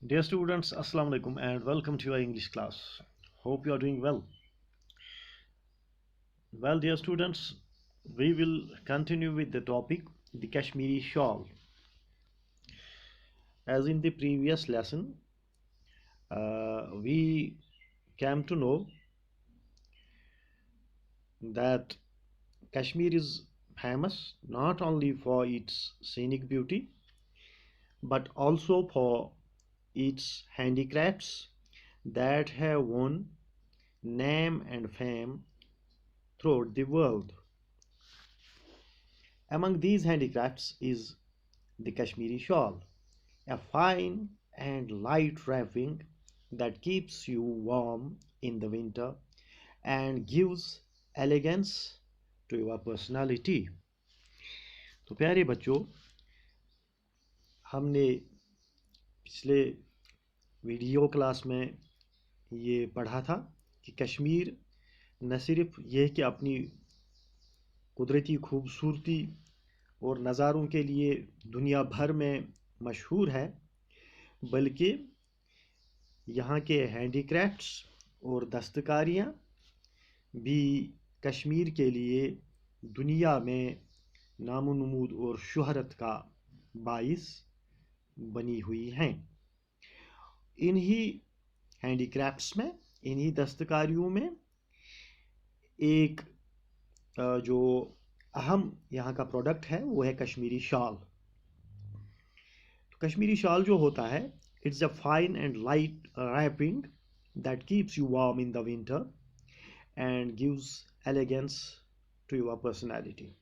Dear students, Assalamu alaikum and welcome to your English class. Hope you are doing well. Well, dear students, we will continue with the topic the Kashmiri shawl. As in the previous lesson, we came to know that Kashmir is famous not only for its scenic beauty but also for its handicrafts that have won name and fame throughout the world. Among these handicrafts is the Kashmiri shawl, a fine and light wrapping that keeps you warm in the winter and gives elegance to your personality. तो प्यारे बच्चों, हमने पिछले video class में ये पढ़ा था कि कश्मीर न सिर्फ ये कि अपनी कुदरती खूबसूरती और नज़ारों के लिए दुनिया भर में मशहूर है, बल्कि यहाँ के हैंडीक्राफ्ट्स और दस्तकारियाँ भी कश्मीर के लिए दुनिया में नामो नमूद और शोहरत का बाइस बनी हुई हैं। इन्हीं हैंडीक्राफ्ट्स में, इन्हीं दस्तकारियों में एक जो अहम यहाँ का प्रोडक्ट है वो है कश्मीरी शाल। तो कश्मीरी शाल जो होता है, it's a fine and light wrapping that keeps you warm in the winter and gives elegance to your personality.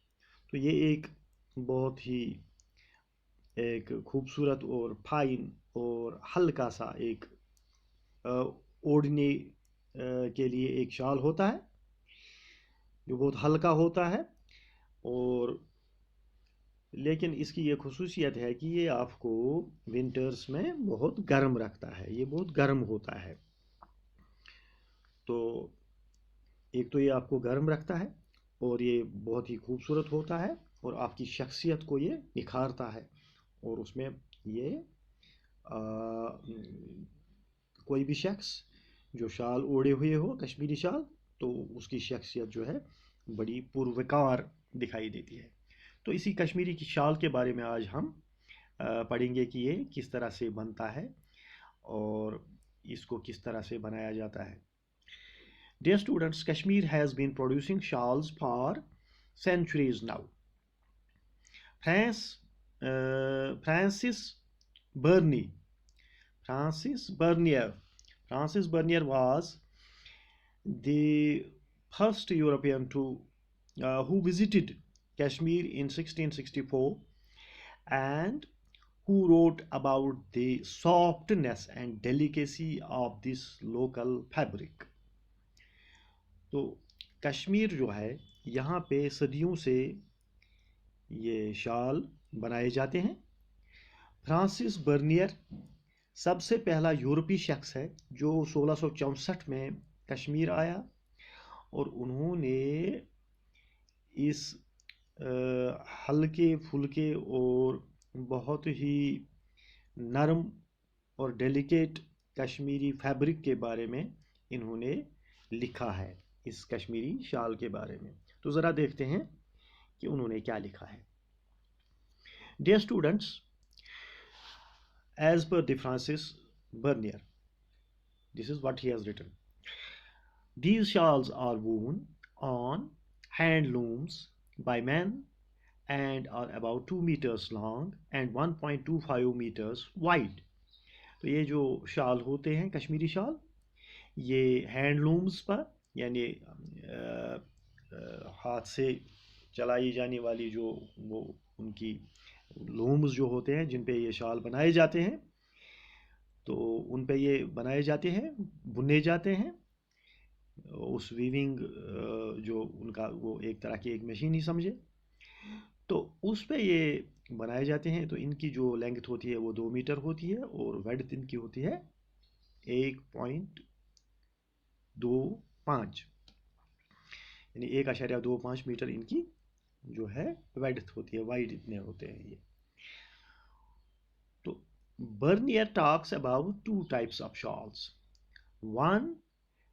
तो ये एक बहुत ही एक खूबसूरत और फाइन और हल्का सा एक ओढ़ने के लिए एक शाल होता है जो बहुत हल्का होता है, और लेकिन इसकी ये खुसूसियत है कि ये आपको विंटर्स में बहुत गर्म रखता है, ये बहुत गर्म होता है। तो एक तो ये आपको गर्म रखता है और ये बहुत ही खूबसूरत होता है और आपकी शख्सियत को ये निखारता है, और उसमें ये कोई भी शख्स जो शाल ओढ़े हुए हो कश्मीरी शाल, तो उसकी शख्सियत जो है बड़ी पुरवकार दिखाई देती है। तो इसी कश्मीरी की शाल के बारे में आज हम पढ़ेंगे कि ये किस तरह से बनता है और इसको किस तरह से बनाया जाता है। Dear students, Kashmir has been producing shawls for centuries now. France, Francis Bernier, Francis Bernier, Francis Bernier was the first European who visited Kashmir in 1664 and who wrote about the softness and delicacy of this local fabric. तो कश्मीर जो है, यहाँ पे सदियों से ये शाल बनाए जाते हैं। फ्रांसिस बर्नियर सबसे पहला यूरोपीय शख्स है जो 1664 में कश्मीर आया, और उन्होंने इस हल्के फुल्के और बहुत ही नरम और डेलिकेट कश्मीरी फैब्रिक के बारे में इन्होंने लिखा है, इस कश्मीरी शाल के बारे में। तो ज़रा देखते हैं कि उन्होंने क्या लिखा है। Dear students, as per the Francis Bernier, this is what he has written. These shawls are woven on hand looms by men and are about 2 meters long and 1.25 meters wide. तो ये जो शाल होते हैं कश्मीरी शाल, ये हैंडलूम्स पर यानी हाथ से चलाई जाने वाली जो वो उनकी लूम्स जो होते हैं जिन पे ये शाल बनाए जाते हैं, तो उन पे ये बनाए जाते हैं, बुने जाते हैं। उस वीविंग जो उनका वो एक तरह की एक मशीन ही समझे, तो उस पे ये बनाए जाते हैं। तो इनकी जो लेंथ होती है वो 2 मीटर होती है और वेड्थ इनकी होती है 1.25, यानी 1.25 मीटर इनकी जो है वेड्थ होती है, वाइड इतने होते हैं ये। तो Bernier talks about two types of shawls. One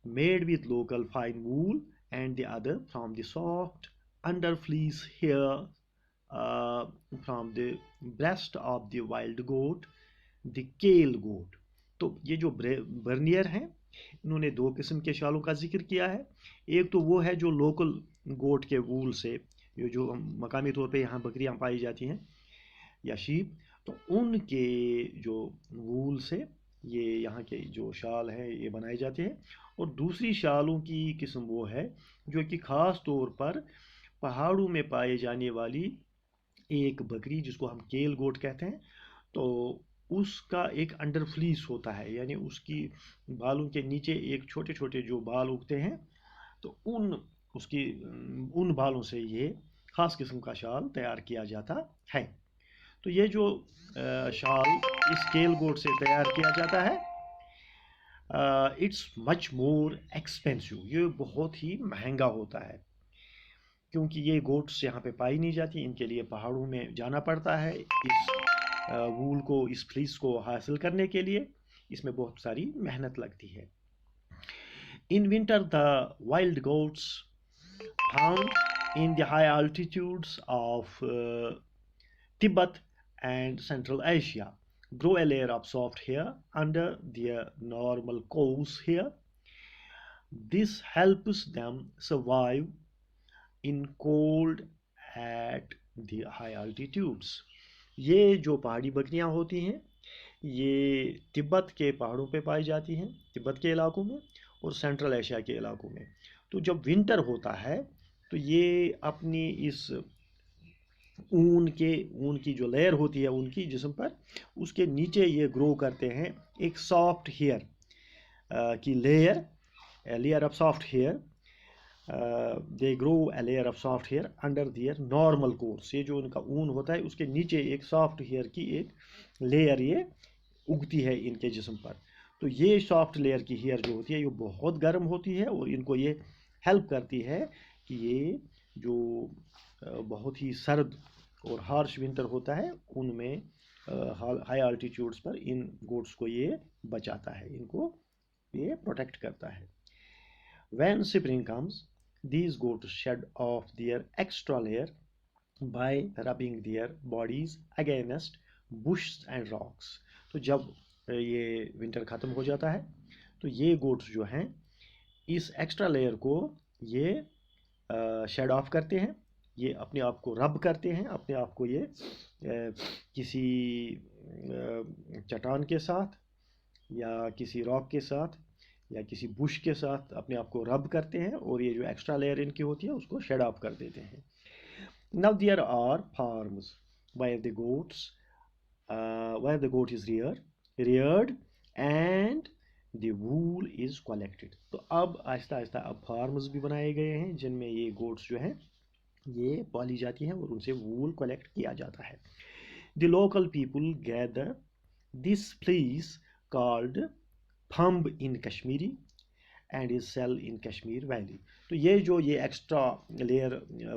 made with local fine wool and the other from the soft underfleece hair from the breast of the wild goat, the Kale goat. तो ये जो Bernier हैं इन्होंने दो किस्म के शालों का जिक्र किया है. एक तो वो है जो लोकल गोट के वूल से, ये जो मकामी तौर पे यहाँ बकरियाँ पाई जाती हैं या शीप, तो उनके जो वूल से ये यहाँ के जो शाल हैं ये बनाए जाते हैं. और दूसरी शालों की किस्म वो है जो कि ख़ास तौर पर पहाड़ों में पाए जाने वाली एक बकरी जिसको हम केल गोट कहते हैं, तो उसका एक अंडर फ्लीस होता है, यानी उसकी बालों के नीचे एक छोटे छोटे जो बाल उगते हैं, तो उन बालों से ये ख़ास किस्म का शाल तैयार किया जाता है. तो ये जो शाल इस केल गोट से तैयार किया जाता है, इट्स मच मोर एक्सपेंसिव, ये बहुत ही महंगा होता है क्योंकि ये गोट्स यहाँ पे पाई नहीं जाती, इनके लिए पहाड़ों में जाना पड़ता है इस वूल को, इस फ्लीस को हासिल करने के लिए. इसमें बहुत सारी मेहनत लगती है. In winter, the wild goats found in the high altitudes of Tibet and Central Asia grow a layer of soft hair under their normal cow's hair. This helps them survive in cold at the high altitudes. ये जो पहाड़ी बकरियां होती हैं ये तिब्बत के पहाड़ों पे पाई जाती हैं, तिब्बत के इलाकों में और सेंट्रल एशिया के इलाकों में. तो जब विंटर होता है तो ये अपनी इस ऊन की जो लेयर होती है उनकी जिस्म पर, उसके नीचे ये ग्रो करते हैं एक सॉफ्ट हेयर की layer of soft hair. They grow a layer of soft hair under their normal coarse. ये जो उनका ऊन होता है उसके नीचे एक सॉफ्ट हेयर की एक लेयर ये उगती है इनके जिस्म पर. तो ये सॉफ्ट लेयर की हेयर जो होती है ये बहुत गर्म होती है और इनको ये हेल्प करती है कि ये जो बहुत ही सर्द और हार्श विंटर होता है उनमें हाई आल्टीट्यूड्स पर इन गोट्स को ये बचाता है, इनको ये प्रोटेक्ट करता है. When spring comes, these goats shed off their extra layer by rubbing their bodies against bushes and rocks. तो जब ये विंटर ख़त्म हो जाता है तो ये गोट्स जो हैं इस एक्स्ट्रा लेयर को ये शेड ऑफ करते हैं, ये अपने आप को रब करते हैं, अपने आप को ये किसी चट्टान के साथ या किसी रॉक के साथ या किसी बुश के साथ अपने आप को रब करते हैं और ये जो एक्स्ट्रा लेयर इनकी होती है उसको शेड ऑफ कर देते हैं. Now there are farms where the goat is reared and the wool is collected. तो अब आहिस्ता आहिस्ता अब फार्म्स भी बनाए गए हैं जिनमें ये गोट्स जो हैं ये पाली जाती हैं और उनसे वूल कलेक्ट किया जाता है. The local people gather this fleece called thumb in Kashmiri and is sell in Kashmir Valley. तो ये एक्स्ट्रा लेयर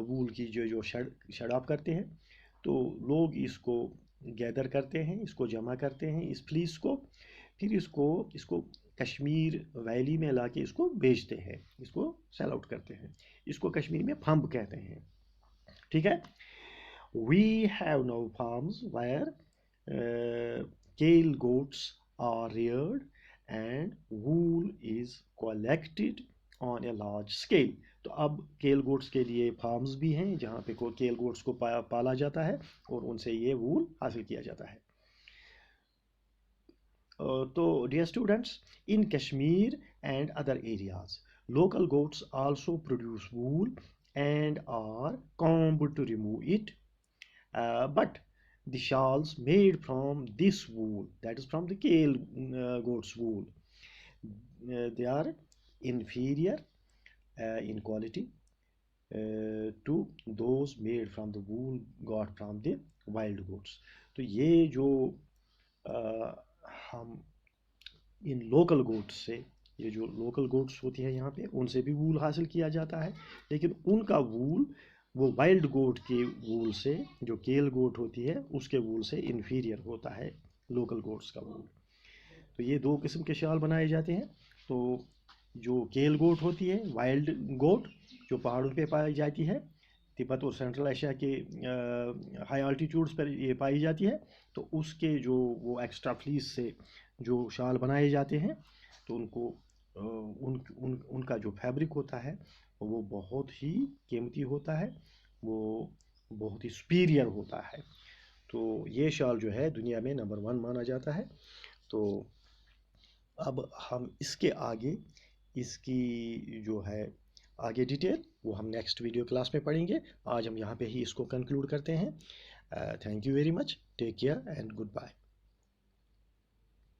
वूल की जो शेड ऑफ करते हैं तो लोग इसको गैदर करते हैं, इसको जमा करते हैं इस फ्लीस को, फिर इसको कश्मीर वैली में लाके इसको बेचते हैं, इसको सेल आउट करते हैं. इसको कश्मीर में फंब कहते हैं. ठीक है. We have now farms where Kale goats are reared and wool is collected on a large scale. तो अब केल गोट्स के लिए फार्म्स भी हैं जहाँ पे केल गोट्स को पाला जाता है और उनसे ये वूल हासिल किया जाता है. तो dear students, in Kashmir and other areas local goats also produce wool and are combed to remove it, but the shawls made from this wool, that is from the Kale goat's wool, they are inferior in quality to those made from the wool got from the wild goats. तो ये जो हम इन local goats से, ये जो local goats होती है यहाँ पे उनसे भी वूल हासिल किया जाता है, लेकिन उनका वूल वो वाइल्ड गोट के वूल से, जो केल गोट होती है उसके वूल से इन्फीरियर होता है لوکل گوٹس کا وول. تو یہ دو قسم کے شال بنائے جاتے ہیں. تو جو کیل گوٹ ہوتی ہے، وائلڈ گوٹ جو پہاڑوں پہ پائی جاتی ہے، تبت اور سینٹرل ایشیا کے ہائی الٹیٹیوڈس پر یہ پائی جاتی ہے، تو اس کے جو وہ ایکسٹرا فلیس سے جو شال بنائے جاتے ہیں، تو ان کو ان کا جو فیبرک ہوتا ہے وہ بہت ہی قیمتی ہوتا ہے، وہ بہت ہی سپیریئر ہوتا ہے. تو یہ شال جو ہے دنیا میں نمبر 1 مانا جاتا ہے. تو اب ہم اس کے آگے اس کی جو ہے آگے ڈیٹیل وہ ہم نیکسٹ ویڈیو کلاس میں پڑھیں گے. آج ہم یہاں پہ ہی اس کو کنکلوڈ کرتے ہیں. Thank you very much. Take care and good bye.